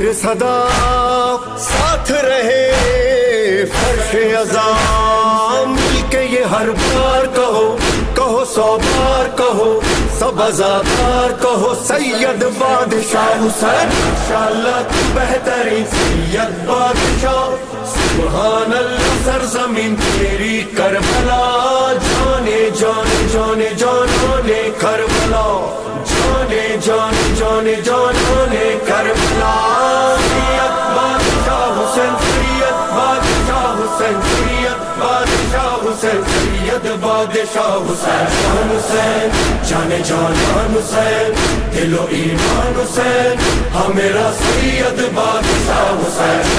फिर सदा साथ रहे फर्श अज़ाम मिलके ये हर बार कहो, कहो 100 बार कहो, सब अज़ादार कहो सैयद बादशाह हुसैन। इंशाअल्लाह तू बेहतरीन सैयद बादशाह, सुभान अल्लाह सरज़मीन तेरी करबला, जाने जाने जाने जाने करबला, जाने जाने जाने जाने करबला। सैयद बादशाह हुसैन, सैयद बादशाह हुसैन, सैयद बादशाह हुसैन, सैयद बादशाह हुसैन। शान हुसैन जाने जान हुसैन, दिलो ईमान हुसैन, हाँ मेरा सैयद बादशाह हुसैन।